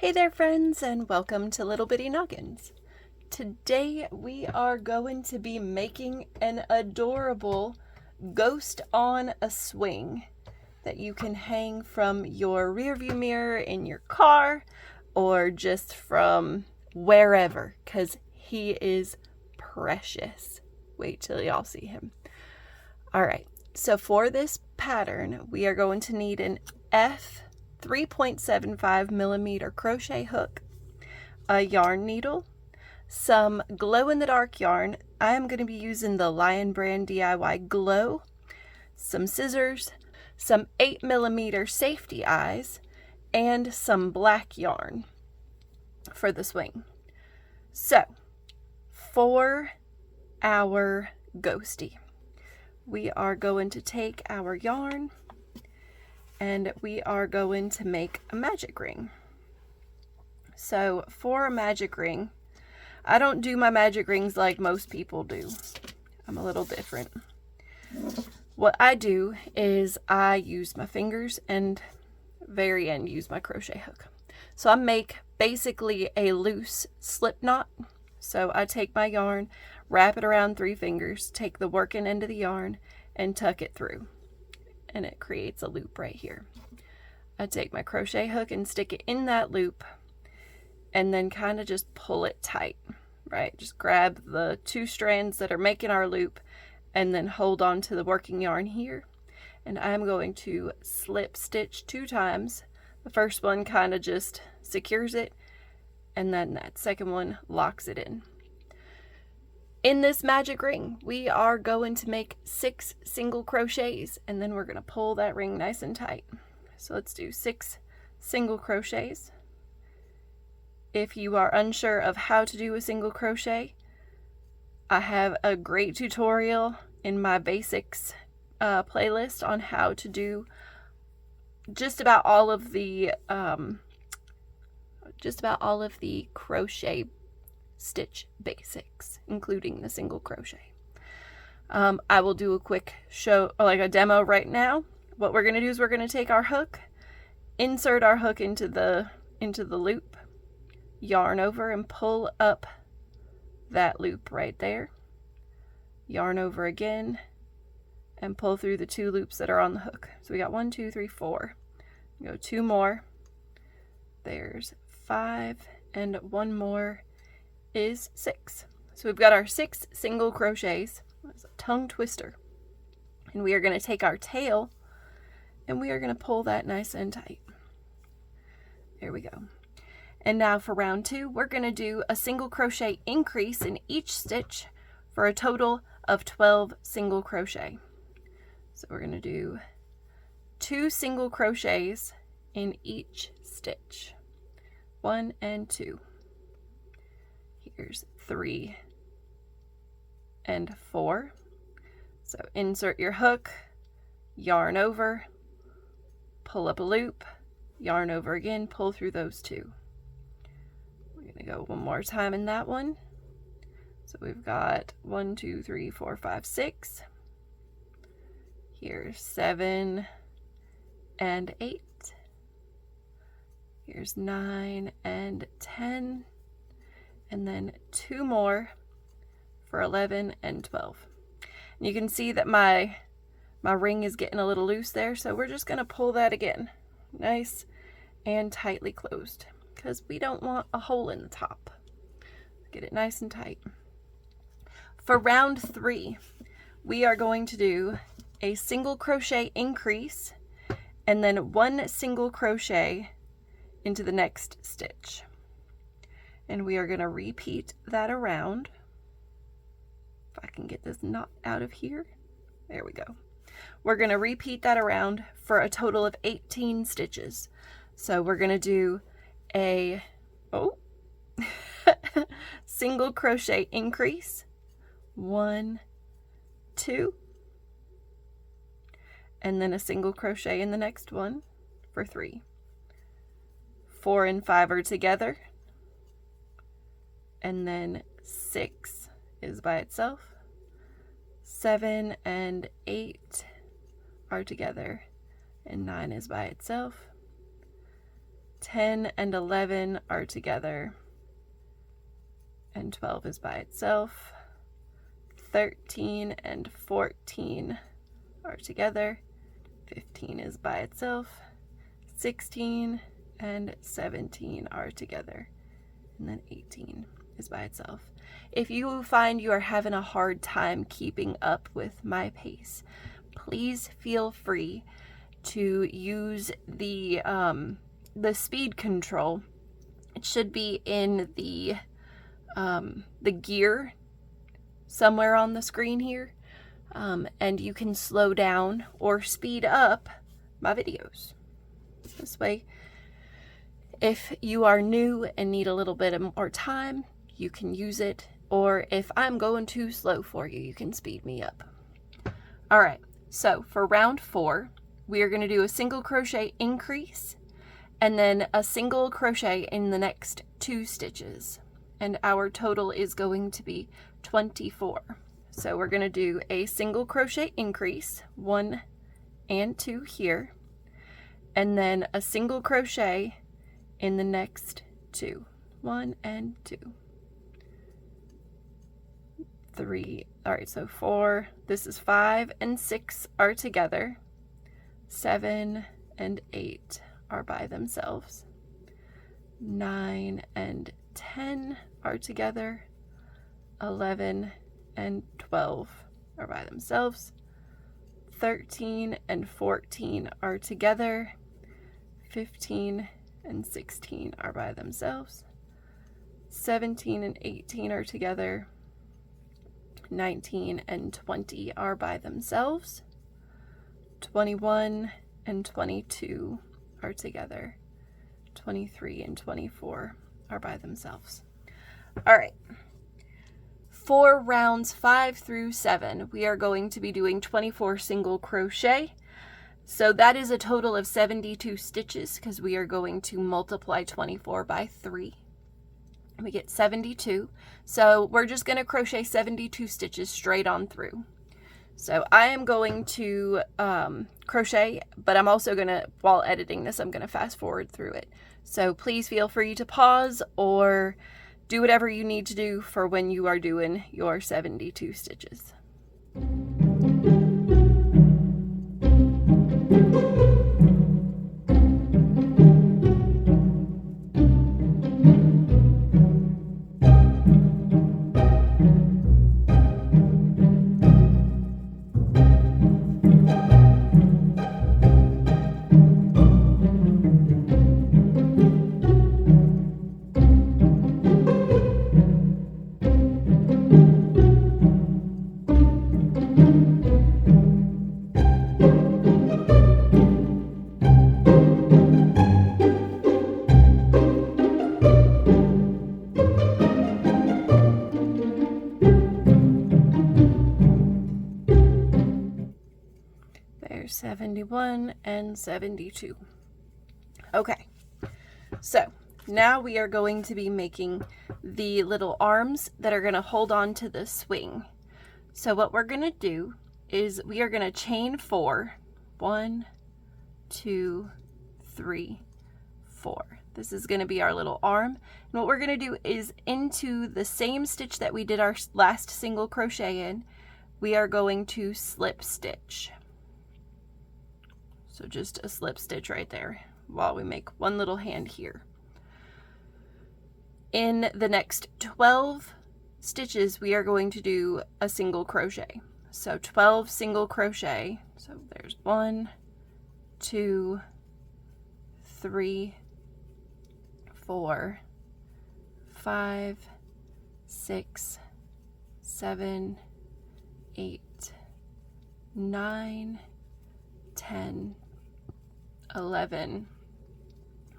Hey there friends, and welcome to Little Bitty Noggins. Today we are going to be making an adorable ghost on a swing that you can hang from your rearview mirror in your car or just from wherever, because he is precious. Wait till y'all see him. Alright, so for this pattern we are going to need an F 3.75 millimeter crochet hook, a yarn needle, some glow-in-the-dark yarn. I am going to be using the Lion Brand DIY Glow, some scissors, some 8 millimeter safety eyes, and some black yarn for the swing. So, for our ghosty, we are going to take our yarn and we are going to make a magic ring. So for a magic ring, I don't do my magic rings like most people do. I'm a little different. What I do is I use my fingers and very end use my crochet hook. So I make basically a loose slip knot. So I take my yarn, wrap it around 3 fingers, take the working end of the yarn and tuck it through. And it creates a loop right here. I take my crochet hook and stick it in that loop and then kind of just pull it tight, right? Just grab the 2 strands that are making our loop and then hold on to the working yarn here. And I'm going to slip stitch 2 times. The first one kind of just secures it and then that second one locks it in. In this magic ring, we are going to make 6 single crochets and then we're going to pull that ring nice and tight. So let's do 6 single crochets. If you are unsure of how to do a single crochet, I have a great tutorial in my basics playlist on how to do just about all of the crochet stitch basics, including the single crochet. I will do a quick show, like a demo right now. What we're going to do is we're going to take our hook, insert our hook into the loop, yarn over and pull up that loop right there, yarn over again and pull through the 2 loops that are on the hook. So we got 1, 2, 3, 4. Go 2 more. There's 5 and 1 more is 6. So we've got our 6 single crochets. That's a tongue twister. And we are going to take our tail and we are going to pull that nice and tight. There we go. And now for round 2, we're going to do a single crochet increase in each stitch for a total of 12 single crochet. So we're going to do 2 single crochets in each stitch. 1 and 2. Here's 3 and 4. So insert your hook, yarn over, pull up a loop, yarn over again, pull through those 2. We're going to go one more time in that one. So we've got 1, 2, 3, 4, 5, 6. Here's 7 and 8. Here's 9 and 10. And then 2 more for 11 and 12. And you can see that my ring is getting a little loose there, so we're just going to pull that again, nice and tightly closed, because we don't want a hole in the top. Get it nice and tight. For round 3, we are going to do a single crochet increase and then 1 single crochet into the next stitch. And we are going to repeat that around. If I can get this knot out of here. There we go. We're going to repeat that around for a total of 18 stitches. So we're going to do a single crochet increase. 1, 2. And then a single crochet in the next one for 3. 4 and 5 are together. And then 6 is by itself. 7 and 8 are together. And 9 is by itself. 10 and 11 are together, and 12 is by itself. 13 and 14 are together, 15 is by itself. 16 and 17 are together, and then 18 is by itself. If you find you are having a hard time keeping up with my pace, please feel free to use the speed control. It should be in the gear somewhere on the screen here, and you can slow down or speed up my videos. This way, if you are new and need a little bit more time, you can use it, or if I'm going too slow for you, you can speed me up. All right, so for round 4, we are going to do a single crochet increase and then a single crochet in the next 2 stitches, and our total is going to be 24. So we're going to do a single crochet increase, 1 and 2 here, and then a single crochet in the next 2, 1 and 2, 3. All right, so 4, this is 5 and 6 are together, 7 and 8 are by themselves, 9 and 10 are together, 11 and 12 are by themselves, 13 and 14 are together, 15 and 16 are by themselves, 17 and 18 are together, 19 and 20 are by themselves, 21 and 22 are together, 23 and 24 are by themselves. All right. For rounds 5 through 7, we are going to be doing 24 single crochet. So that is a total of 72 stitches because we are going to multiply 24 by 3. We get 72. So we're just going to crochet 72 stitches straight on through. So I am going to crochet, but I'm also going to, while editing this, I'm going to fast forward through it. So please feel free to pause or do whatever you need to do for when you are doing your 72 stitches. There's 71 and 72. Okay, so now we are going to be making the little arms that are going to hold on to the swing. So what we're going to do is we are going to chain 4. 1, 2, 3, 4. This is going to be our little arm. And what we're going to do is into the same stitch that we did our last single crochet in, we are going to slip stitch. So just a slip stitch right there while we make one little hand here. In the next 12 stitches, we are going to do a single crochet. So 12 single crochet. So there's 1, 2, 3, 4, 5, 6, 7, 8, 9, 10, 11,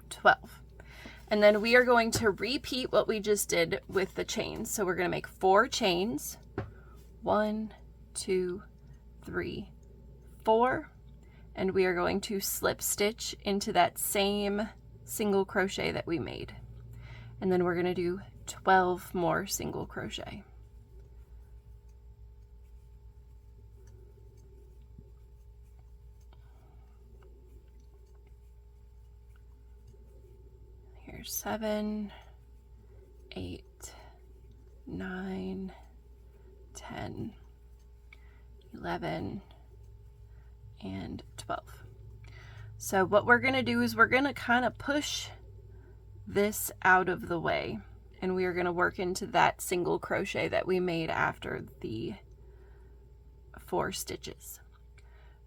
12. And then we are going to repeat what we just did with the chains. So we're going to make 4 chains. 1, 2, 3, 4. And we are going to slip stitch into that same single crochet that we made. And then we're going to do 12 more single crochet. There's 7, 8, 9, 10, 11, and 12. So what we're going to do is we're going to kind of push this out of the way, and we are going to work into that single crochet that we made after the 4 stitches.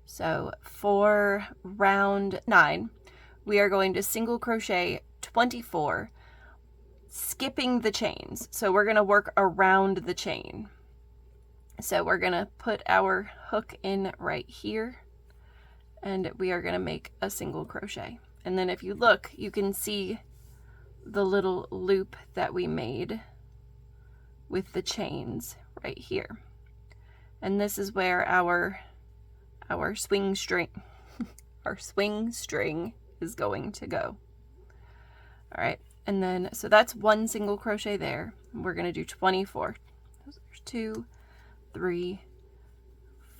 So for round 9, we are going to single crochet 24, skipping the chains. So we're going to work around the chain. So we're going to put our hook in right here, and we are going to make a single crochet. And then if you look, you can see the little loop that we made with the chains right here. And this is where our swing string our swing string is going to go. All right, and then so that's 1 single crochet there. We're going to do 24. There's 2, 3,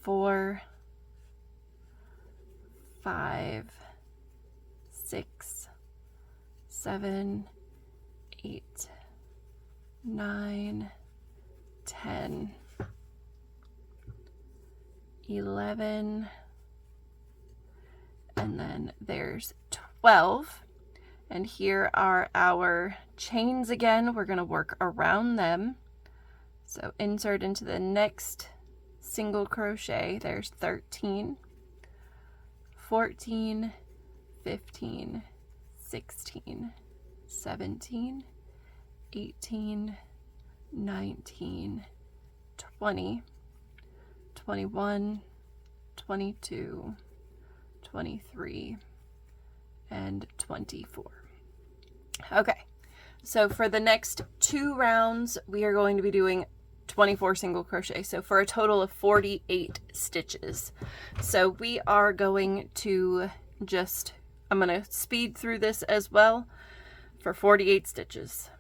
4, 5, 6, 7, 8, 9, 10, 11, and then there's 12. And here are our chains again. We're going to work around them. So insert into the next single crochet. There's 13, 14, 15, 16, 17, 18, 19, 20, 21, 22, 23, and 24. Okay, so for the next 2 rounds, we are going to be doing 24 single crochet, so for a total of 48 stitches. So we are going to I'm going to speed through this as well for 48 stitches.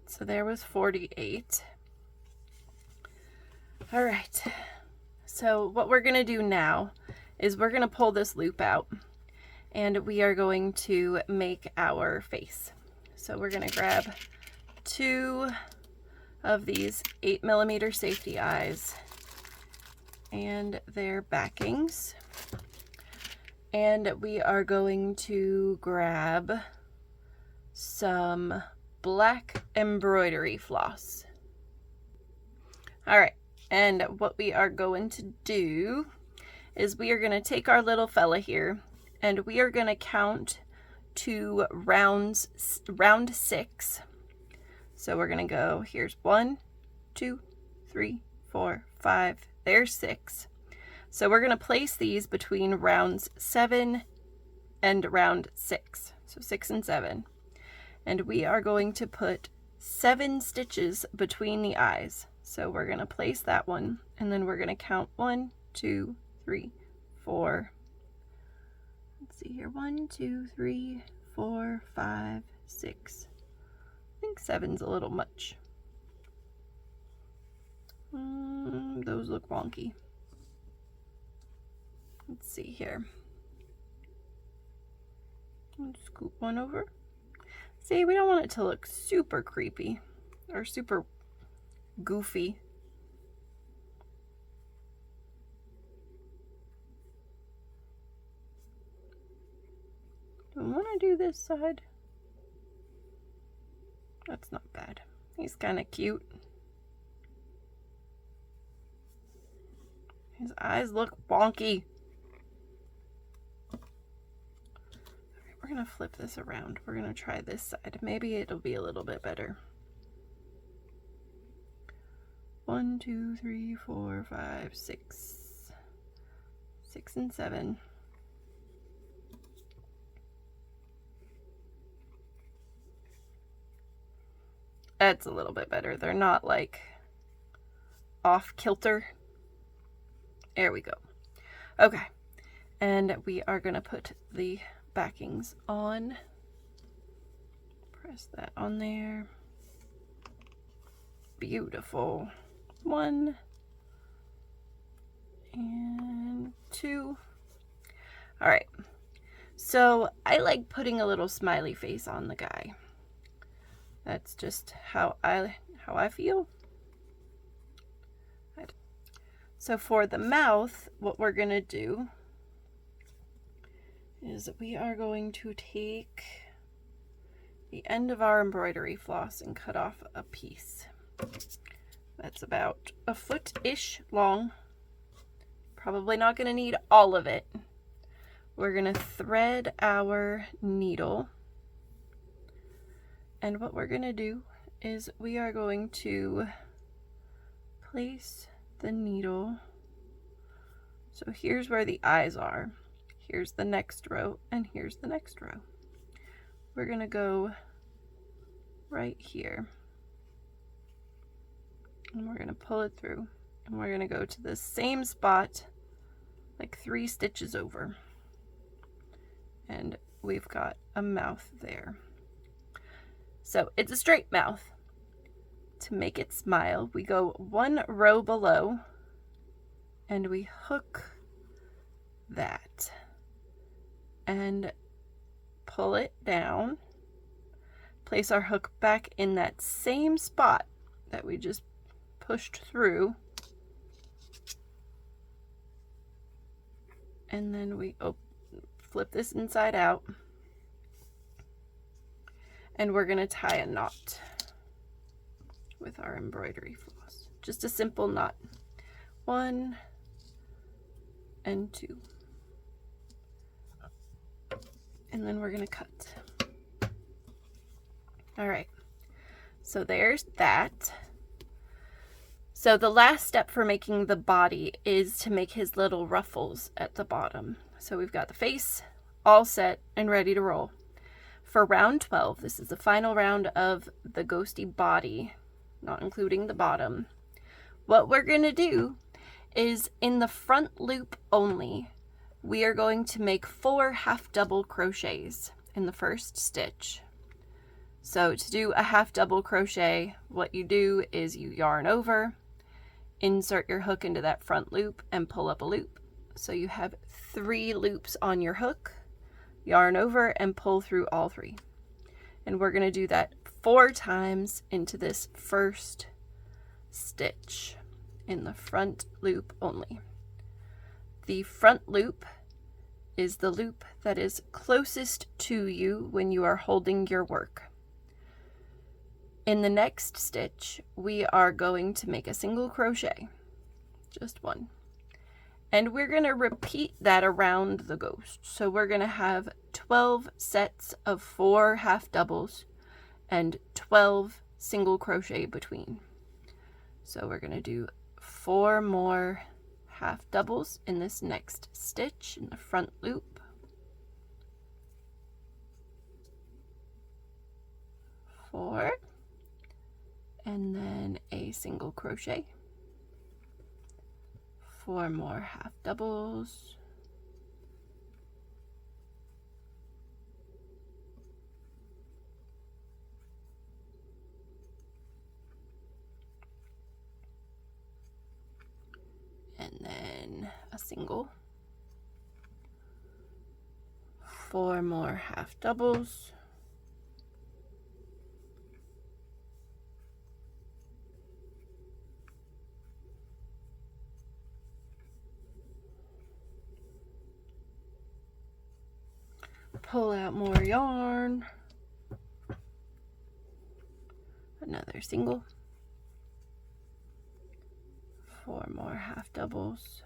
So there was 48. All right. So what we're going to do now is we're going to pull this loop out, and we are going to make our face. So we're going to grab 2 of these 8mm safety eyes and their backings. And we are going to grab some black embroidery floss. All right, and what we are going to do is we are going to take our little fella here, and we are going to count to round 6. So we're going to go, here's 1, 2, 3, 4, 5, there's 6. So we're going to place these between rounds 7 and round 6. So 6 and 7. And we are going to put 7 stitches between the eyes. So we're going to place that one, and then we're going to count 1, 2, 3, 4. Let's see here, 1, 2, 3, 4, 5, 6. I think 7's a little much. Those look wonky. Let's see here. I'll scoop one over. See, we don't want it to look super creepy or super goofy. Do I want to do this side? That's not bad. He's kind of cute. His eyes look wonky. We're going to flip this around. We're going to try this side. Maybe it'll be a little bit better. 1, 2, 3, 4, 5, 6. 6 and 7. That's a little bit better. They're not like off kilter. There we go. Okay, and we are gonna put the backings on. Press that on there. Beautiful. 1 and 2. All right, so I like putting a little smiley face on the guy. That's just how I feel. So for the mouth, what we're gonna do is we are going to take the end of our embroidery floss and cut off a piece. That's about a foot-ish long. Probably not gonna need all of it. We're gonna thread our needle. And what we're gonna do is we are going to place the needle. So here's where the eyes are. Here's the next row, and here's the next row. We're gonna go right here. And we're gonna pull it through. And we're gonna go to the same spot, like 3 stitches over. And we've got a mouth there. So it's a straight mouth. To make it smile, we go 1 row below and we hook that and pull it down. Place our hook back in that same spot that we just pushed through. And then we flip this inside out. And we're going to tie a knot with our embroidery floss. Just a simple knot. 1 and 2. And then we're going to cut. All right. So there's that. So the last step for making the body is to make his little ruffles at the bottom. So we've got the face all set and ready to roll. For round 12, this is the final round of the ghosty body, not including the bottom. What we're going to do is in the front loop only, we are going to make 4 half double crochets in the first stitch. So to do a half double crochet, what you do is you yarn over, insert your hook into that front loop and pull up a loop. So you have 3 loops on your hook. Yarn over and pull through all 3. And we're going to do that 4 times into this first stitch in the front loop only. The front loop is the loop that is closest to you when you are holding your work. In the next stitch, we are going to make a single crochet, just 1. And we're going to repeat that around the ghost. So we're going to have 12 sets of 4 half doubles and 12 single crochet between. So we're going to do 4 more half doubles in this next stitch in the front loop. 4, and then a single crochet. 4 more half doubles. And then a single. 4 more half doubles. Pull out more yarn, another single, 4 more half doubles,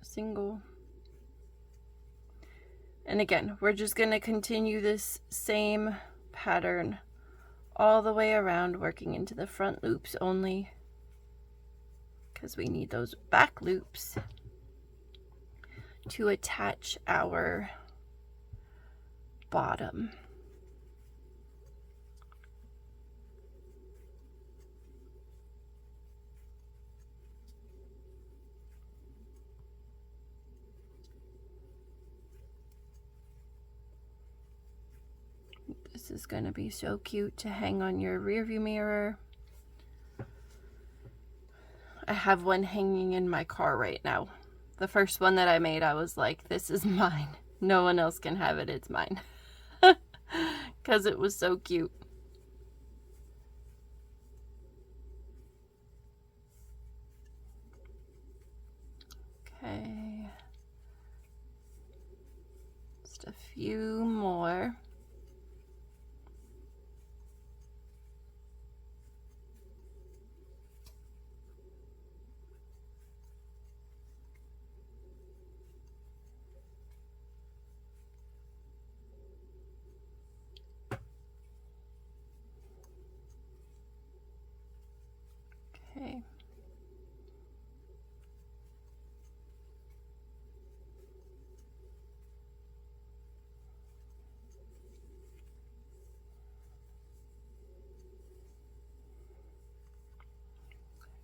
a single, and again we're just going to continue this same pattern all the way around, working into the front loops only, because we need those back loops to attach our bottom. This is going to be so cute to hang on your rearview mirror. I have one hanging in my car right now. The first one that I made, I was like, this is mine. No one else can have it, it's mine. Because it was so cute. Okay. Just a few more. Okay.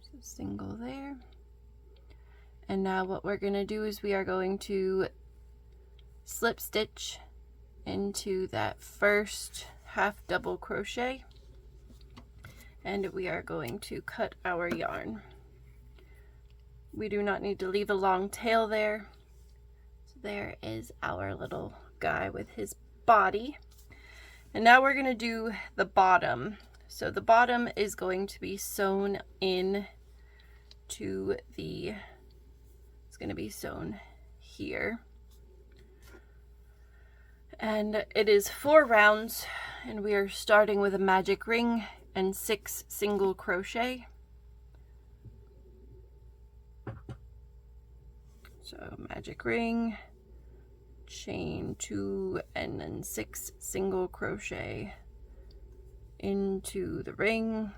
So single there. And now what we're going to do is we are going to slip stitch into that first half double crochet, and we are going to cut our yarn. We do not need to leave a long tail there. So there is our little guy with his body. And now we're going to do the bottom. So the bottom is going to be sewn in to the, it's going to be sewn here. And it is 4 rounds, and we are starting with a magic ring and 6 single crochet. So magic ring, chain 2, and then 6 single crochet into the ring.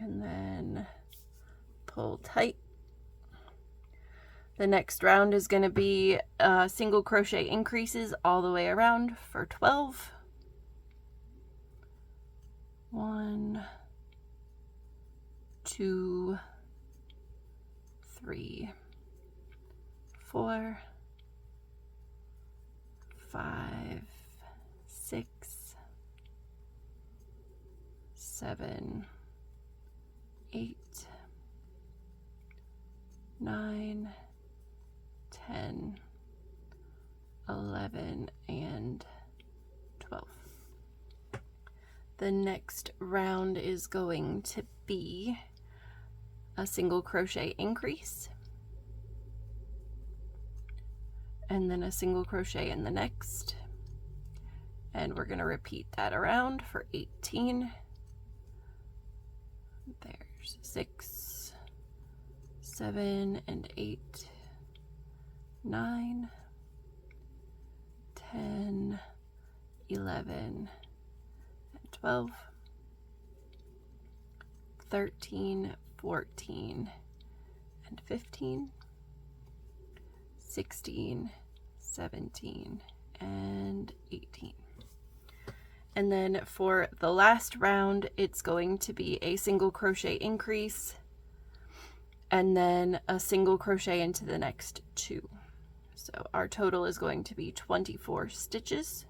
And then pull tight. The next round is going to be single crochet increases all the way around for 12. 1, 2, 3, 4, 5, 6, 7, 8, 9, 10, 11, and 12. The next round is going to be a single crochet increase, and then a single crochet in the next, and we're going to repeat that around for 18. There's 6, 7, and 8, 9, 10, 11, and 12, 13, 14, and 15, 16, 17, and 18. And then for the last round, it's going to be a single crochet increase and then a single crochet into the next 2. So our total is going to be 24 stitches.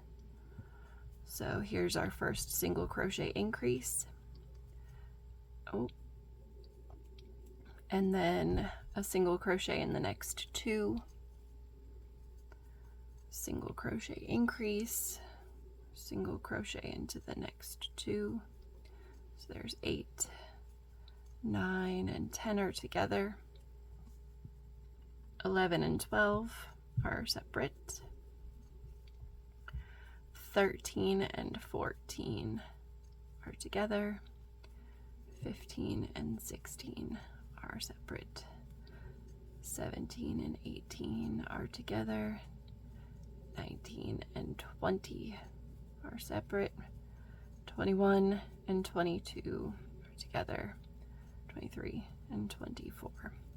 So here's our first single crochet increase. Oh. And then a single crochet in the next 2. Single crochet increase. Single crochet into the next 2. So there's 8, 9, and 10 are together. 11 and 12 are separate. 13 and 14 are together. 15 and 16 are separate. 17 and 18 are together. 19 and 20 are separate. 21 and 22 are together. 23 and 24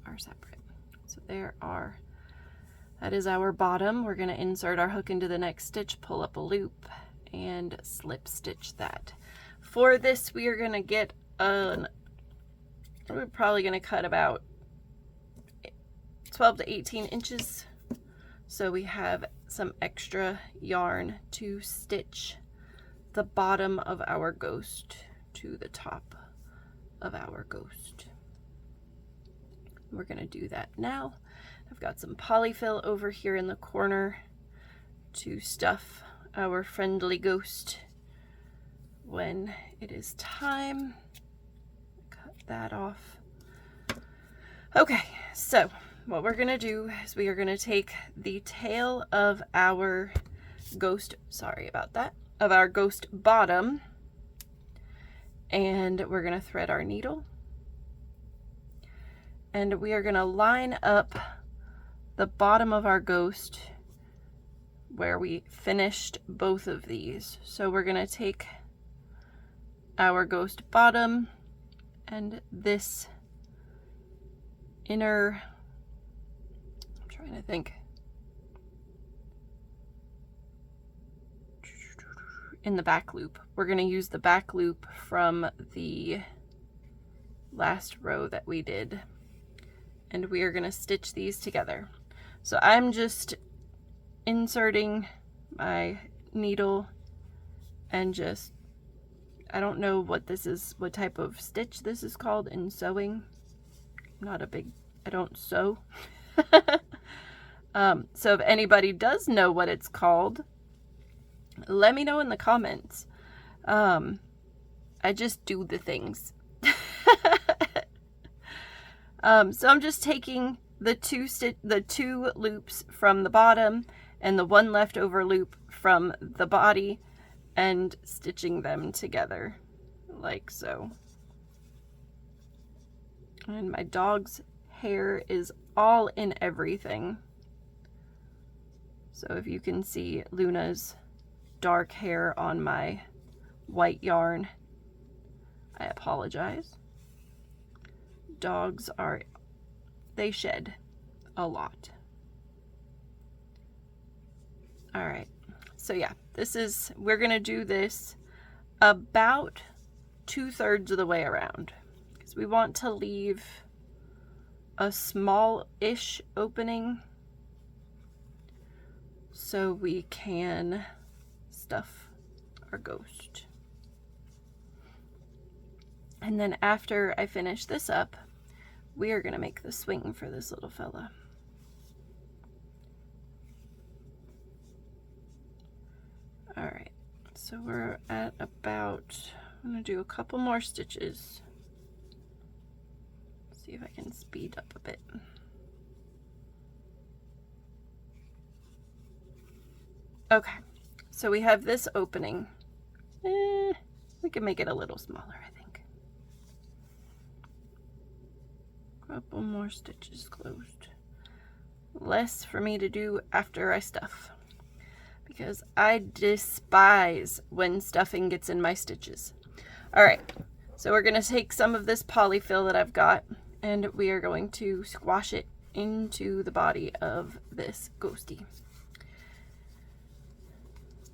are separate. So that is our bottom. We're going to insert our hook into the next stitch, pull up a loop, and slip stitch that. For this, we are going to get we're probably going to cut about 12 to 18 inches. So we have some extra yarn to stitch the bottom of our ghost to the top of our ghost. We're going to do that now. I've got some polyfill over here in the corner to stuff our friendly ghost when it is time. Cut that off. Okay, so what we're going to do is we are going to take the tail of our ghost, of our ghost bottom, and we're going to thread our needle, and we are going to line up the bottom of our ghost where we finished both of these. So we're going to take our ghost bottom and this inner, I'm trying to think, in the back loop. We're going to use the back loop from the last row that we did, and we are going to stitch these together. So I'm just inserting my needle and just, I don't know what this is, what type of stitch this is called in sewing. I don't sew. So if anybody does know what it's called, let me know in the comments. I just do the things. So I'm just taking the two loops from the bottom and the one leftover loop from the body and stitching them together like so. And my dog's hair is all in everything. So if you can see Luna's dark hair on my white yarn, I apologize. Dogs they shed a lot. All right, so yeah, we're gonna do this about 2/3 of the way around because we want to leave a small-ish opening so we can stuff our ghost. And then after I finish this up, we are going to make the swing for this little fella. All right, so we're at about, I'm going to do a couple more stitches. See if I can speed up a bit. Okay, so we have this opening. We can make it a little smaller, I think. Couple more stitches closed. Less for me to do after I stuff, because I despise when stuffing gets in my stitches. All right, so we're going to take some of this polyfill that I've got, and we are going to squash it into the body of this ghosty.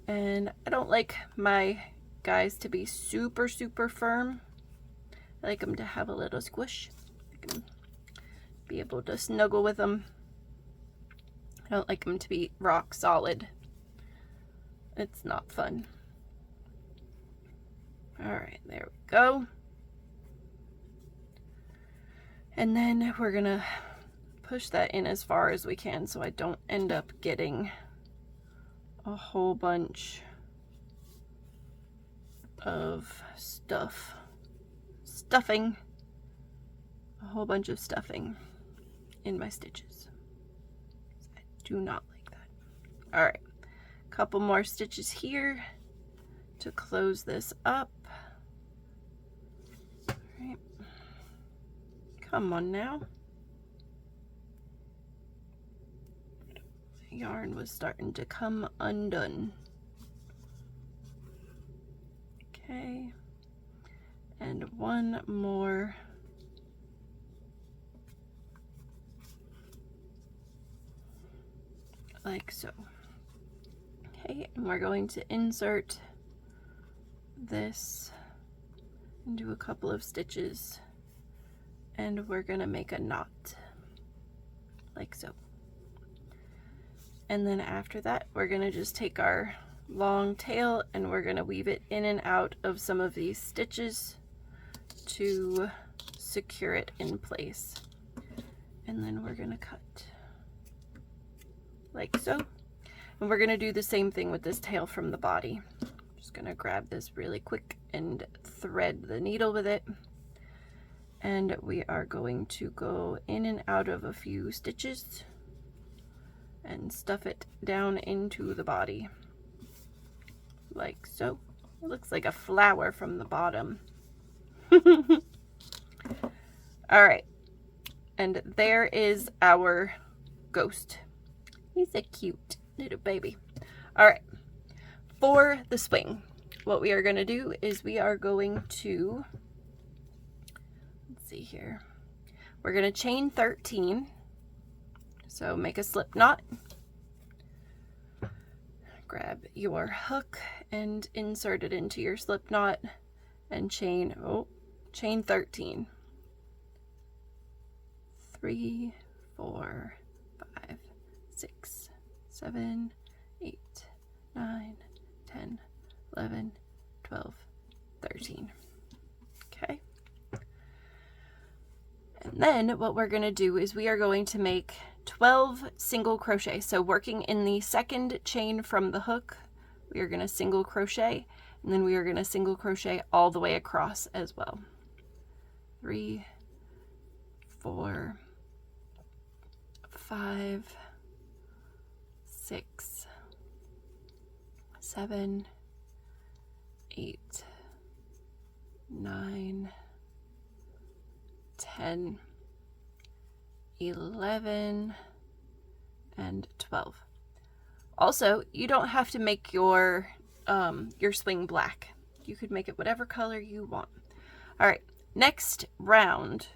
And I don't like my guys to be super firm. I like them to have a little squish. I can be able to snuggle with them. I don't like them to be rock solid. It's not fun. All right, there we go. And then we're gonna push that in as far as we can so I don't end up getting a whole bunch of stuffing, a whole bunch of stuffing in my stitches. I do not like that. All right, a couple more stitches here to close this up. All right, come on now. The yarn was starting to come undone. Okay. and one more like so. Okay, and we're going to insert this into a couple of stitches, and we're gonna make a knot like so. And then after that, we're gonna just take our long tail and we're gonna weave it in and out of some of these stitches to secure it in place. And then we're gonna cut like so. And we're gonna do the same thing with this tail from the body. Just gonna grab this really quick and thread the needle with it. And we are going to go in and out of a few stitches and stuff it down into the body like so. It looks like a flower from the bottom. All right, and there is our ghost. He's a cute little baby. All right, for the swing, what we are going to do is we are going to, let's see here, we're going to chain 13. So make a slip knot, grab your hook and insert it into your slip knot and chain 13. 3, 4, 5, 6, 7, 8, 9, 10, 11, 12, 13. Okay. And then what we're going to do is we are going to make 12 single crochet. So working in the second chain from the hook, we are going to single crochet, and then we are going to single crochet all the way across as well. 3, 4, 5, 6, 7, 8, 9, 10, 11, and 12. Also, you don't have to make your swing black. You could make it whatever color you want. All right, next round,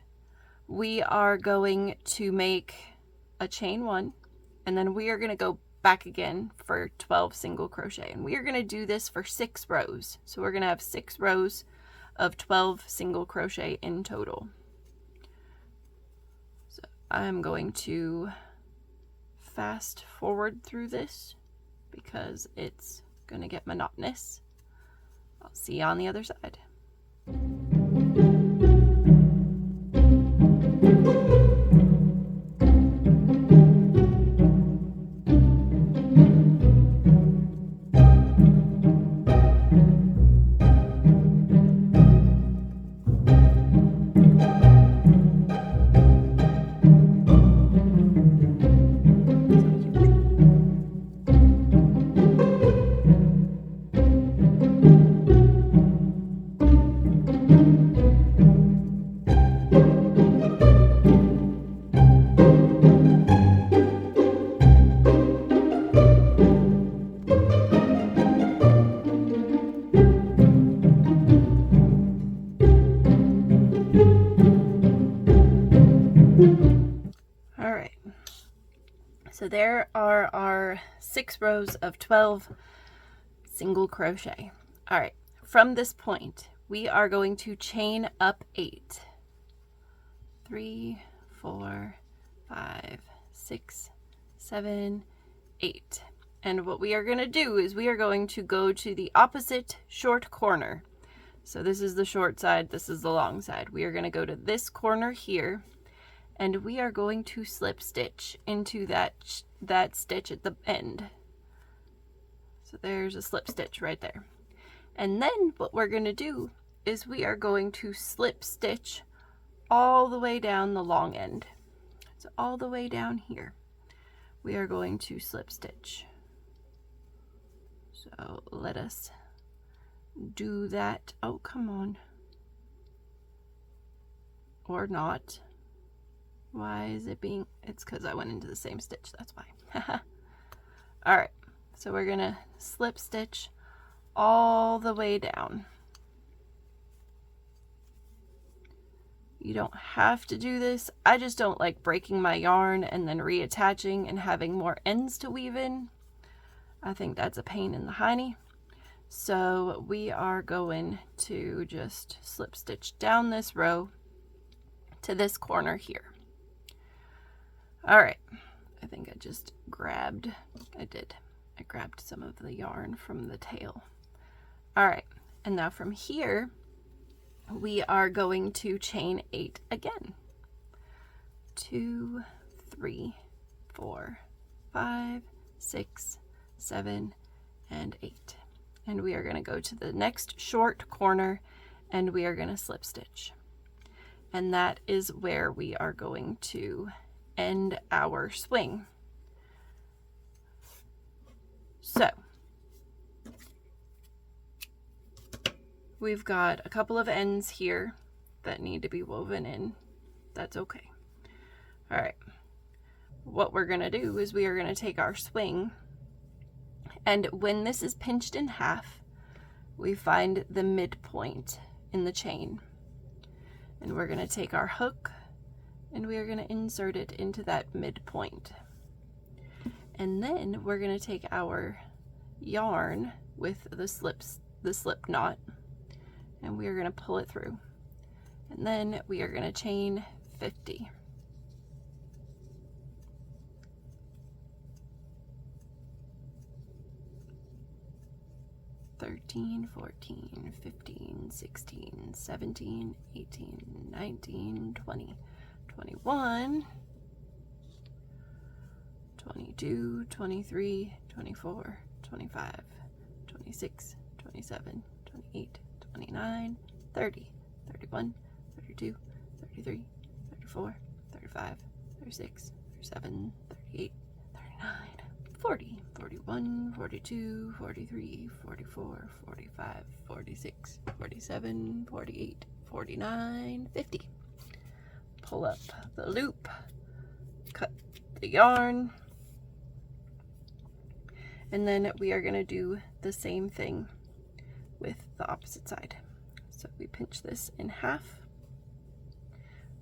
we are going to make a chain 1, and then we are going to go back again for 12 single crochet, and we are going to do this for 6 rows. So we're going to have 6 rows of 12 single crochet in total. So I'm going to fast forward through this because it's going to get monotonous. I'll see you on the other side. So there are our 6 rows of 12 single crochet. All right, from this point, we are going to chain up 8. 3, 4, 5, 6, 7, 8. And what we are going to do is we are going to go to the opposite short corner. So this is the short side, this is the long side. We are going to go to this corner here, and we are going to slip stitch into that stitch at the end. So there's a slip stitch right there. And then what we're going to do is we are going to slip stitch all the way down the long end. So all the way down here, we are going to slip stitch. So let us do that. Oh, come on. Or not. Why is it being, it's because I went into the same stitch, that's why. All right, so we're gonna slip stitch all the way down. You don't have to do this. I just don't like breaking my yarn and then reattaching and having more ends to weave in. I think that's a pain in the hiney. So we are going to just slip stitch down this row to this corner here. All right, I think I just grabbed, I grabbed some of the yarn from the tail. All right, and now from here, we are going to chain 8 again. 2, 3, 4, 5, 6, 7, and 8. And we are going to go to the next short corner and we are going to slip stitch. And that is where we are going to end our swing. So we've got a couple of ends here that need to be woven in. That's okay. All right. What we're going to do is we are going to take our swing, and when this is pinched in half, we find the midpoint in the chain. And we're going to take our hook and we are going to insert it into that midpoint. And then we're going to take our yarn with the slip knot, and we are going to pull it through. And then we are going to chain 50. $13, $14, $15, $16, $17, $18, $19, $20, $21, $22, $23, $24, $25, $26, $27, $28, $29, $30, $31, $32, $33, $34, $35, $36, $37, $38, $39, $40, $41, $42, $43, $44, $45, $46, $47, $48, $49, $50. Pull up the loop, cut the yarn, and then we are going to do the same thing with the opposite side. So we pinch this in half,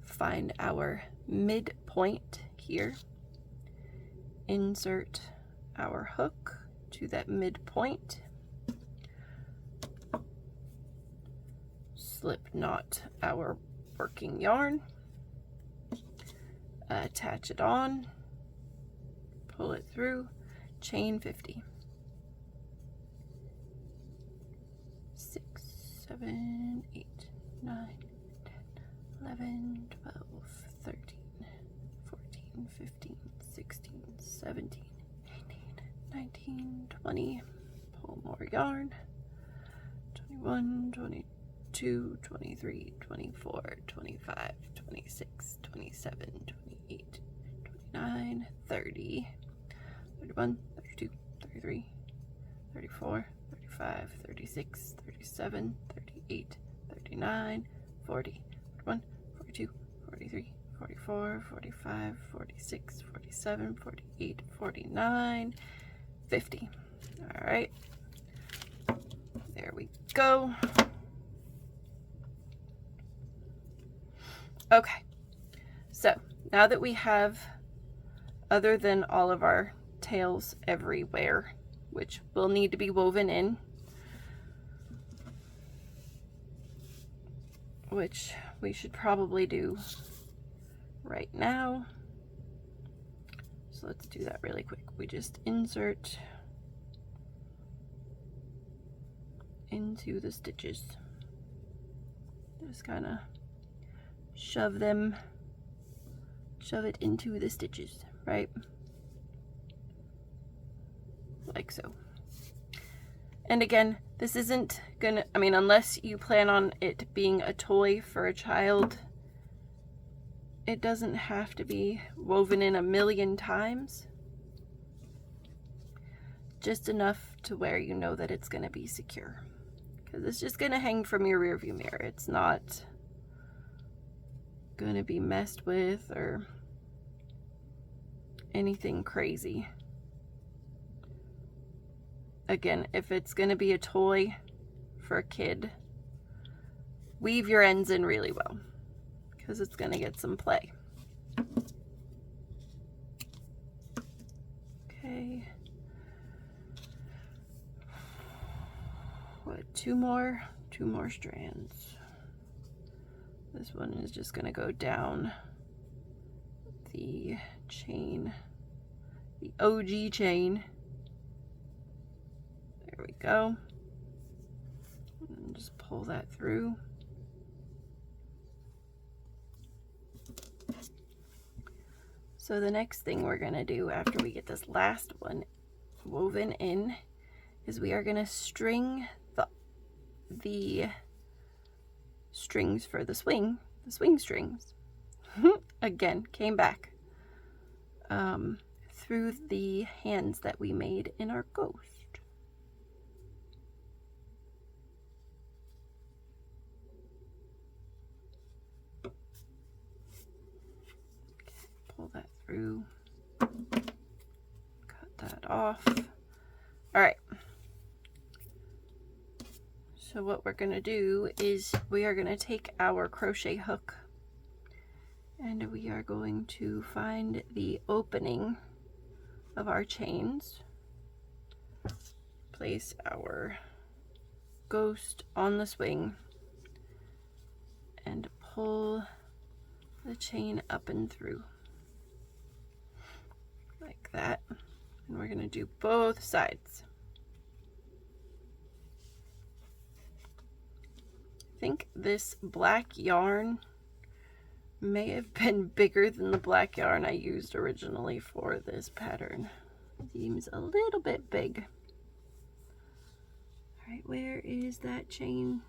find our midpoint here, insert our hook to that midpoint, slip knot our working yarn, attach it on, pull it through, chain 50. 6, 7, 8, 9, 10, 11, 12, 13, 14, 15, 16, 17, 18, 19, 20. Pull more yarn. 21, 22, 23, 24, 25, 26, 27, 28, 29, 30, 31, 32, 33, 34, 35, 36, 37, 38, 39, 40, 41, 42, 43, 44, 45, 46, 47, 48, 49, 50. All right. There we go. Okay. So now that we have, other than all of our tails everywhere, which will need to be woven in, which we should probably do right now. So let's do that really quick. We just insert into the stitches. Just kind of shove it into the stitches, right? Like so. And again, this isn't gonna, I mean, unless you plan on it being a toy for a child, it doesn't have to be woven in a million times. Just enough to where you know that it's gonna be secure. Because it's just gonna hang from your rearview mirror. It's not gonna be messed with or anything crazy. Again, if it's going to be a toy for a kid, weave your ends in really well, because it's going to get some play. Okay. What, two more strands. This one is just going to go down the chain, the OG chain. There we go. And just pull that through. So the next thing we're going to do after we get this last one woven in is we are going to string the strings for the swing strings. Again, came back through the hands that we made in our ghost. Pull that through, cut that off. All right. So what we're going to do is we are going to take our crochet hook and we are going to find the opening of our chains, place our ghost on the swing, and pull the chain up and through like that. And we're going to do both sides. I think this black yarn may have been bigger than the black yarn I used originally for this pattern. It seems a little bit big. All right, where is that chain?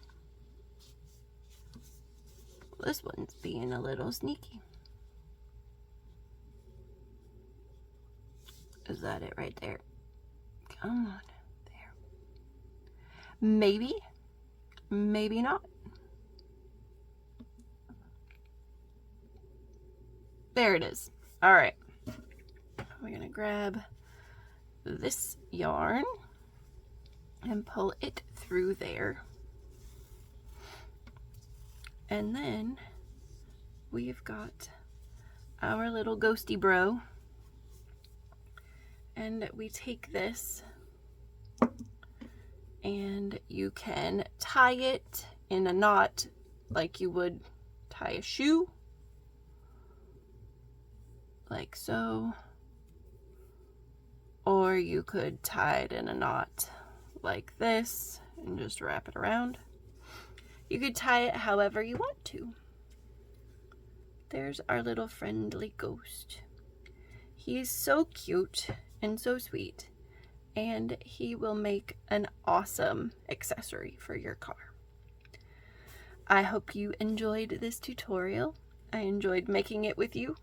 This one's being a little sneaky. Is that it right there? Come on, there. Maybe, maybe not. There it is. All right. We're going to grab this yarn and pull it through there. And then we've got our little ghosty bro. And we take this and you can tie it in a knot like you would tie a shoe. Like so, or you could tie it in a knot like this and just wrap it around. You could tie it however you want to. There's our little friendly ghost. He's so cute and so sweet, and he will make an awesome accessory for your car. I hope you enjoyed this tutorial. I enjoyed making it with you.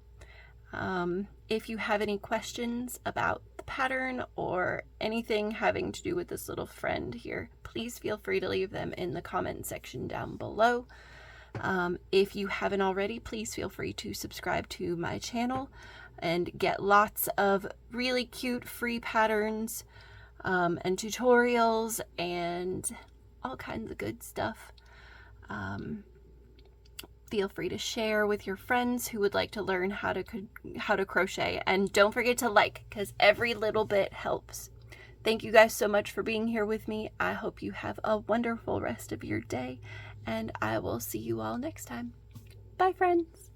If you have any questions about the pattern or anything having to do with this little friend here, please feel free to leave them in the comment section down below. If you haven't already, please feel free to subscribe to my channel and get lots of really cute free patterns and tutorials and all kinds of good stuff. Feel free to share with your friends who would like to learn how to crochet, and don't forget to like, because every little bit helps. Thank you guys so much for being here with me. I hope you have a wonderful rest of your day, and I will see you all next time. Bye, friends.